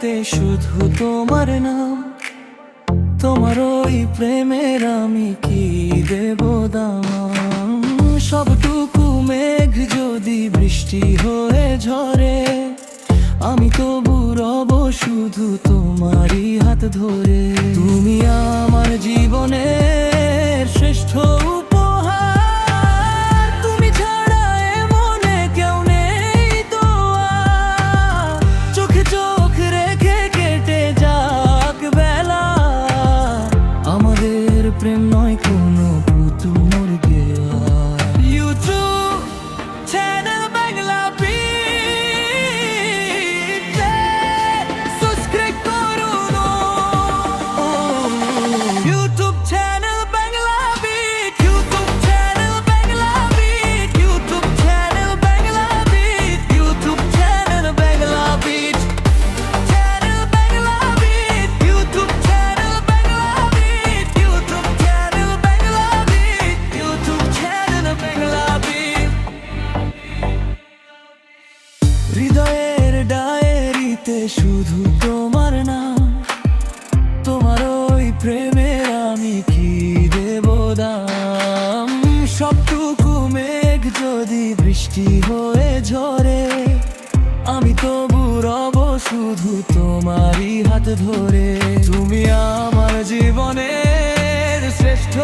ডায়েরিতে শুধু তোমার নাম, তোমার ওই প্রেমের আমি কি দেব দাম। সবটুকু মেঘ যদি বৃষ্টি হয়ে ঝরে, আমি তবু রব শুধু তোমারই হাত ধরে। তুমি আমার জীবনের শ্রেষ্ঠ উপহার, তুমি ছাড়া এ মনে কেউ নেই তো আর। চোখে চোখ রেখে কেটে যাক বেলা, আমাদের প্রেম নয় কোনো পুতুল মুরগে। YouTube channel Bangla Beat subscribe করুন। YouTube channel Bangla Beat, YouTube channel Bangla Beat, YouTube channel Bangla Beat, YouTube channel Bangla Beat, channel Bangla Beat, YouTube channel Bangla Beat, YouTube channel Bangla Beat, YouTube channel Bangla Beat. হৃদয়ের ডায়েরিতে শুধু তোমার নাম, তোমার ওই প্রেমের আমি কি দেব দাম। সবটুকু মেঘ যদি বৃষ্টি হয়ে ঝরে, আমি তবু রব শুধু তোমারই হাত ধরে। তুমি আমার জীবনের শ্রেষ্ঠ